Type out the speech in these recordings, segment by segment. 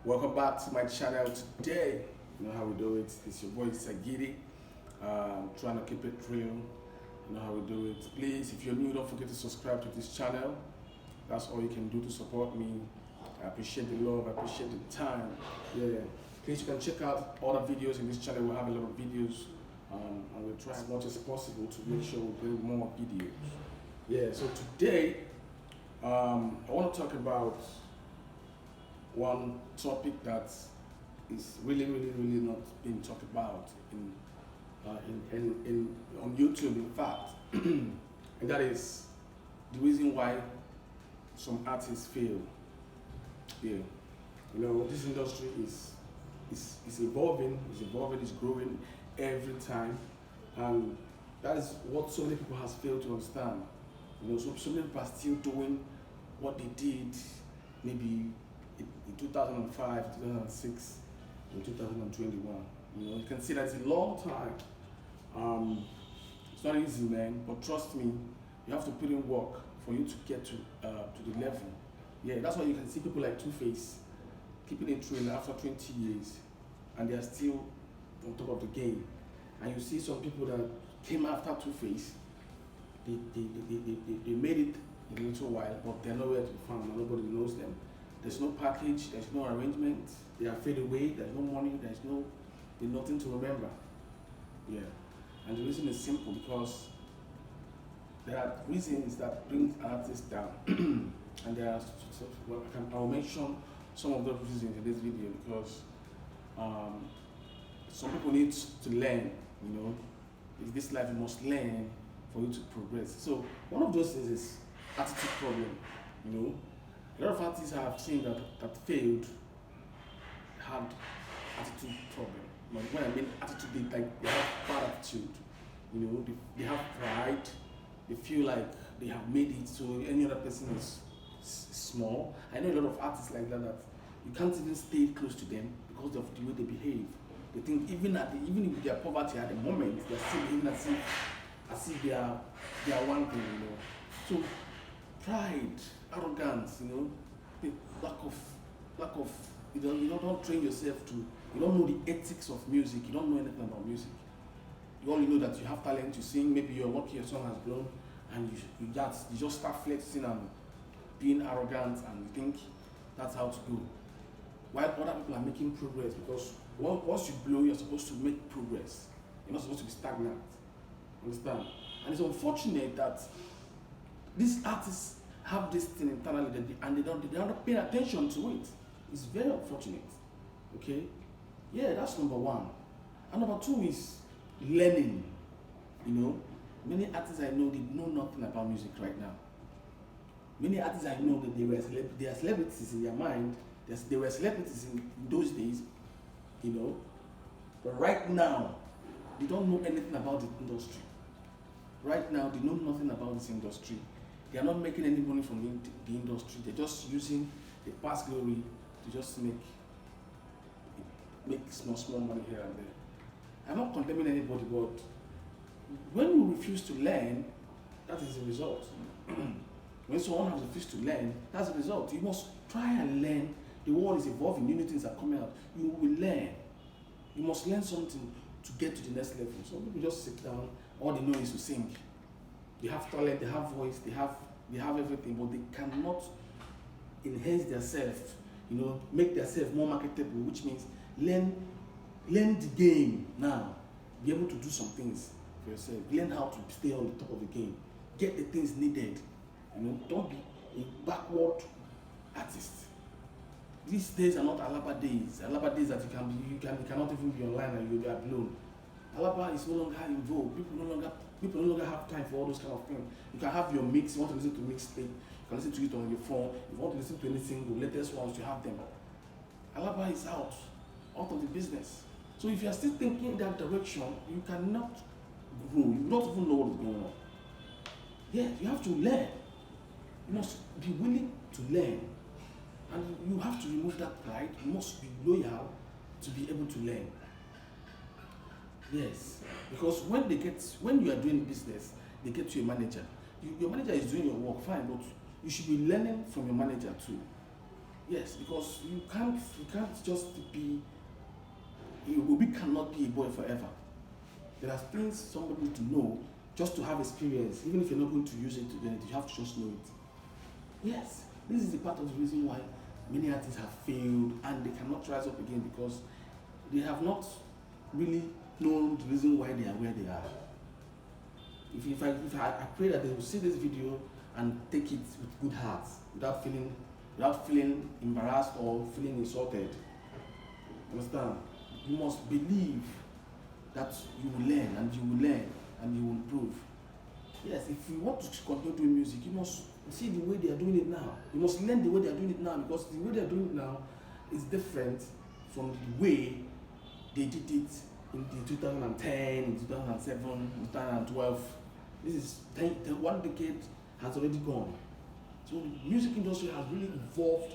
Welcome back to my channel today. You know how we do it. It's your boy Sagiri. Trying to keep it real. You know how we do it. Please, if you're new, don't forget to subscribe to this channel. That's all you can do to support me. I appreciate the love. I appreciate the time. Yeah. Please, you can check out other videos in this channel. We'll have a lot of videos, and we'll try as much as possible to make sure we bring more videos. Yeah. So today, I want to talk about one topic that is really not being talked about on YouTube, in fact, and that is the reason why some artists fail. Yeah, you know, this industry is evolving, it's growing every time, and that is what so many people has failed to understand. You know, so many people are still doing what they did maybe in 2005, 2006, in 2021. You know, you can see that it's a long time. It's not easy, man, but trust me, you have to put in work for you to get to the level. Yeah, that's why you can see people like Two-Face keeping it trail after 20 years, and they are still on top of the game. And you see some people that came after Two-Face, they made it in a little while, but they're nowhere to be found, and nobody knows them. There's no package, there's no arrangement, they are fade away, there's no money, there's nothing to remember. Yeah. And the reason is simple, because there are reasons that bring artists down. And there are, I'll mention some of those reasons in this video, because some people need to learn, you know. In this life you must learn for you to progress. So one of those things is attitude problem, you know. A lot of artists I have seen that failed had attitude problem. When I mean attitude, they have bad attitude. You know, they have pride. They feel like they have made it, so any other person is small. I know a lot of artists like that you can't even stay close to them because of the way they behave. They think even with their poverty at the moment, they're still behaving as if they are one thing. You know, so pride, arrogance, you know, the lack of you don't train yourself to, you don't know the ethics of music, you don't know anything about music. You only know that you have talent to sing, maybe you're lucky your song has blown, and you just start flexing and being arrogant, and you think that's how to go. While other people are making progress, because once you blow, you're supposed to make progress. You're not supposed to be stagnant. Understand? And it's unfortunate that these artists have this thing internally and they don't pay attention to it. It's very unfortunate. Okay? Yeah, that's number one. And number two is learning. You know, many artists I know, they know nothing about music right now. Many artists I know that they are celebrities in their mind. They were celebrities in those days, you know. But right now, they don't know anything about the industry. Right now, they know nothing about this industry. They are not making any money from the industry. They're just using the past glory to just make small money here and there. I'm not condemning anybody, but when you refuse to learn, that is the result. When someone has refused to learn, that's the result. You must try and learn. The world is evolving, new things are coming out. You will learn. You must learn something to get to the next level. Some people just sit down, all they know is to sing. They have talent, they have voice, they have everything, but they cannot enhance themselves, you know, make themselves more marketable, which means learn the game now. Be able to do some things for yourself. Learn how to stay on the top of the game. Get the things needed. You know, don't be a backward artist. These days are not Alaba days. Alaba days that you cannot even be online and you'll be blown. Alaba is no longer in vogue. People no longer have time for all those kind of things. You can have your mix. You want to listen to mixtape, you can listen to it on your phone. If you want to listen to any single, latest ones, you have them. Alaba is out of the business. So if you are still thinking in that direction, you cannot grow. You don't even know what is going on. Yeah, you have to learn. You must be willing to learn. And you have to remove that pride. You must be loyal to be able to learn. Yes, because when you are doing business, they get to a manager. Your manager is doing your work fine, but you should be learning from your manager too. Yes, because you can't just be Obi cannot be a boy forever. There are things somebody need to know just to have experience. Even if you're not going to use it to do it, you have to just know it. Yes, this is the part of the reason why many artists have failed and they cannot rise up again because they have not really known the reason why they are where they are. If I pray that they will see this video and take it with good hearts without feeling embarrassed or feeling insulted. Understand? You must believe that you will learn and you will learn and you will improve. Yes, if you want to continue doing music, you must see the way they are doing it now. You must learn the way they are doing it now because the way they are doing it now is different from the way they did it in the 2010, in 2007, 2012. This is one decade has already gone. So the music industry has really evolved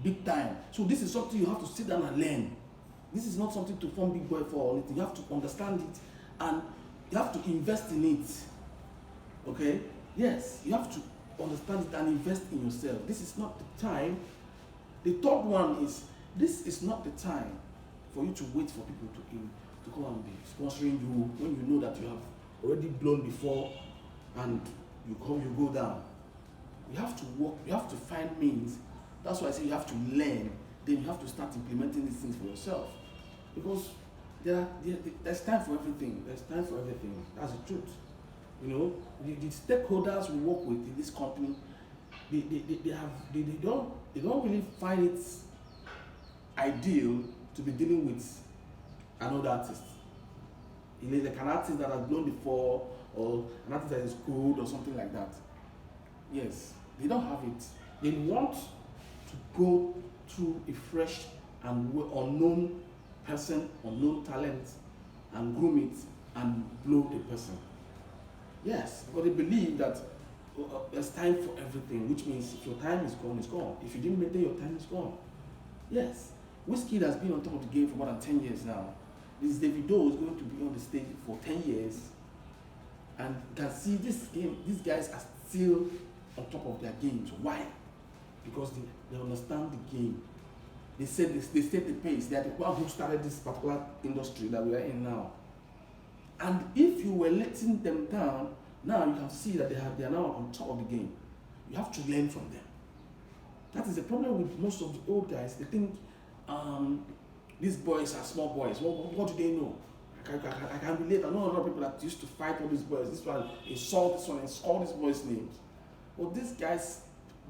big time. So this is something you have to sit down and learn. This is not something to form big boy for or anything. You have to understand it and you have to invest in it. Okay? Yes, you have to understand it and invest in yourself. This is not the time. The third one is this is not the time for you to wait for people to come and be sponsoring you when you know that you have already blown before and you go down. You have to work, you have to find means. That's why I say you have to learn, then you have to start implementing these things for yourself. Because there's time for everything. There's time for everything. That's the truth. You know, the stakeholders we work with in this company, they don't really find it ideal to be dealing with another artist. You know, like an artist that has blown before or an artist that is good or something like that. Yes, they don't have it. They want to go through a fresh and unknown person, unknown talent, and groom it and blow the person. Yes, but they believe that there's time for everything, which means if your time is gone, it's gone. If you didn't maintain your time, it's gone. Yes, Whiskey has been on top of the game for more than 10 years now. This Davido is going to be on the stage for 10 years. And you can see these guys are still on top of their games. Why? Because they understand the game. They set the pace. They are the one who started this particular industry that we are in now. And if you were letting them down, now you can see that they are now on top of the game. You have to learn from them. That is the problem with most of the old guys. They think these boys are small boys. What do they know? I can relate. I know a lot of people that used to fight all these boys. This one insult this one, insult this boy's names. But these guys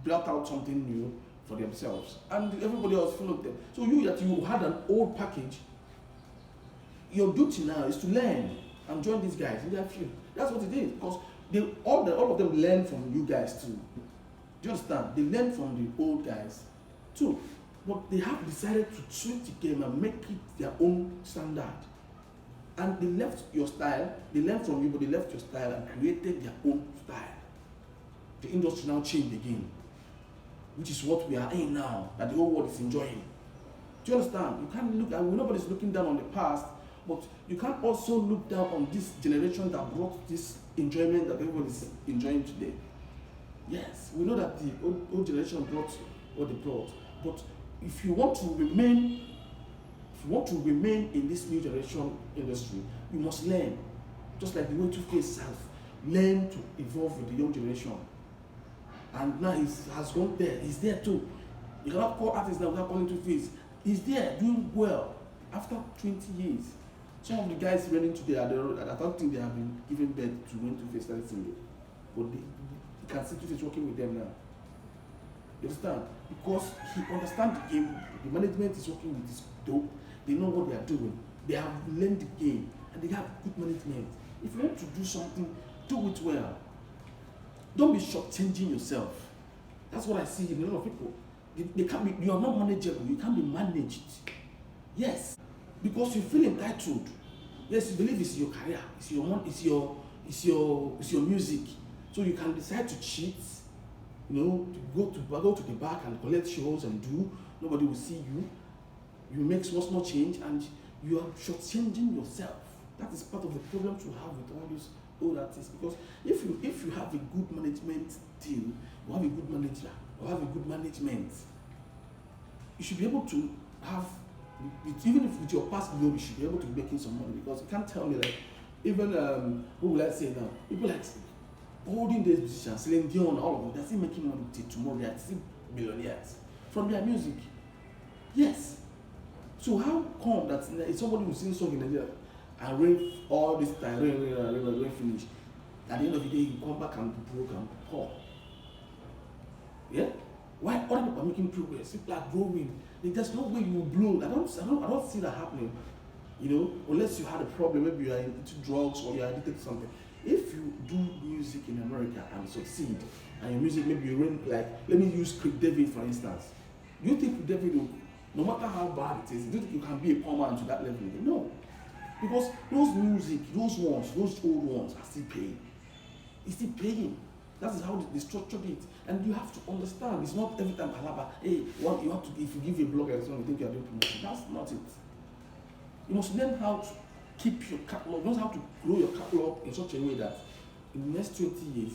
brought out something new for themselves, and everybody else followed them. So you had an old package. Your duty now is to learn and join these guys in their field. That's what it is, because all of them learn from you guys too. Do you understand? They learn from the old guys too, but they have decided to tweak the game and make it their own standard. And they left your style. They learned from you, but they left your style and created their own style. The industry now changed again, which is what we are in now, that the whole world is enjoying. Do you understand? You can't look at, nobody's looking down on the past, but you can't also look down on this generation that brought this enjoyment that everyone is enjoying today. Yes, we know that the old generation brought what they brought, but if you want to remain in this new generation industry, you must learn. Just like the way Two-Face have learned to evolve with the young generation. And now he has gone there. He's there too. You cannot call artists now without calling Two-Face. He's there doing well after 20 years. Some of the guys running today, I don't think they have been given birth to when Two-Face started singing. But you can see Two-Face working with them now. You understand? Because he understands the game. The management is working with this dope. They know what they are doing. They have learned the game and they have good management. If you want to do something, do it well. Don't be shortchanging yourself. That's what I see in a lot of people. You are not manageable. You can't be managed. Yes, because you feel entitled. Yes, you believe it's your career, it's your music. So you can decide to cheat. To go to the back and collect shows and do. Nobody will see you. You make small change and you are shortchanging yourself. That is part of the problem to have with all these old artists, because if you have a good management team, or have a good manager, or have a good management, you should be able to have, even if with your past globe, you should be able to be making some money, because you can't tell me that even what will I say now? People like holding these musicians, Celine Dion, all of them, they're still making money till tomorrow. They are still millionaires from their music. Yes. So how come that if somebody will sing song in Nigeria and rain all this time, rain finish, at the end of the day you come back and be broke and poor? Yeah? Why other people are making progress? People are growing. There's no way you will blow. I don't see that happening. You know, unless you had a problem, maybe you are into drugs or you are addicted to something. If you do music in America and succeed, and your music maybe you run, like, let me use Craig David for instance. Do you think David will, no matter how bad it is, do you think you can be a poor man to that level? No. Because those music, those old ones are still paying. It's still paying. That is how they structured it. And you have to understand, it's not every time Alaba, hey, you have to, if you give a blogger a song, you think you are doing promotion. That's not it. You must learn how to keep your catalog, you know how to grow your catalog in such a way that in the next 20 years,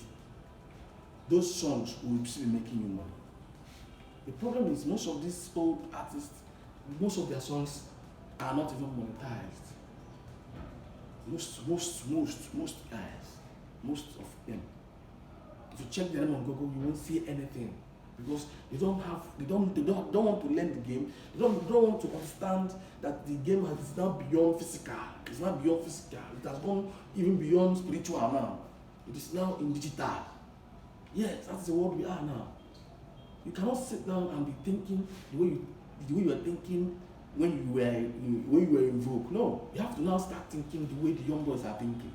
those songs will still be making you money. The problem is most of these old artists, most of their songs are not even monetized. Most guys, most of them. If you check their name on Google, you won't see anything, because they don't want to learn the game. They don't want to understand that the game is now beyond physical. It's not beyond physical. It has gone even beyond spiritual now. It is now in digital. Yes, that's the world we are now. You cannot sit down and be thinking the way you were thinking when you were in Vogue. No, you have to now start thinking the way the young boys are thinking.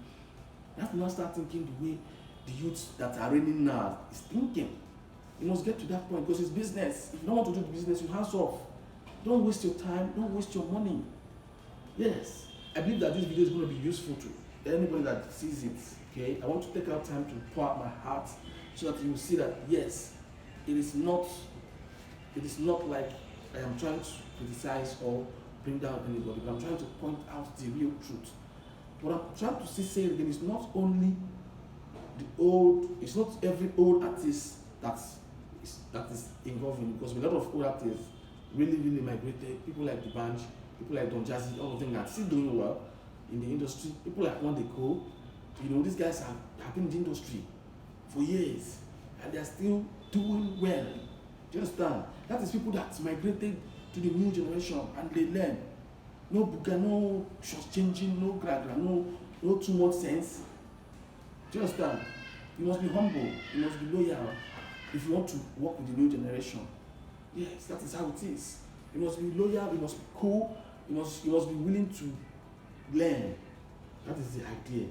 You have to now start thinking the way the youths that are reigning now is thinking. You must get to that point, because it's business. If you don't want to do the business, you hands off. Don't waste your time, don't waste your money. Yes, I believe that this video is going to be useful to anybody that sees it. Okay, I want to take out time to pour out my heart so that you will see that yes, it is not like I am trying to criticize or bring down anybody, but I'm trying to point out the real truth. What I'm trying to say again is not only it's not every old artist that is involved in it, because a lot of old artists really migrated. People like the Banj, people like Don Jazzy, all of them are still doing well in the industry. People like One Deco, you know, these guys have been in the industry for years and they are still doing well. Do you understand? That is people that migrated to the new generation and they learn. No buga, no short changing, no gragra, no too much sense. Do you understand? You must be humble, you must be loyal if you want to work with the new generation. Yes, that is how it is. You must be loyal, you must be cool, you must be willing to learn. That is the idea.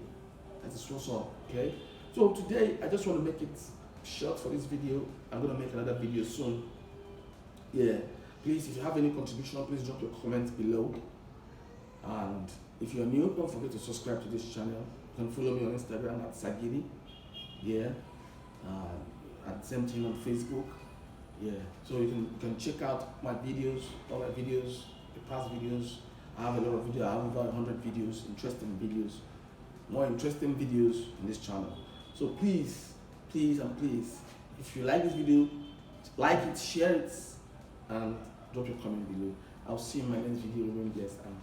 That is what's up, okay? So today, I just want to make it short for this video. I'm going to make another video soon. Yeah, please, if you have any contribution, please drop your comments below. And if you're new, don't forget to subscribe to this channel. You can follow me on Instagram at Sagiri. Yeah. At the same thing on Facebook. Yeah. So you can check out my videos, all my videos, the past videos. I have a lot of videos. I have over 100 videos, interesting videos, more interesting videos in this channel. So please, if you like this video, like it, share it, and drop your comment below. I'll see you in my next video. Remember, blessed and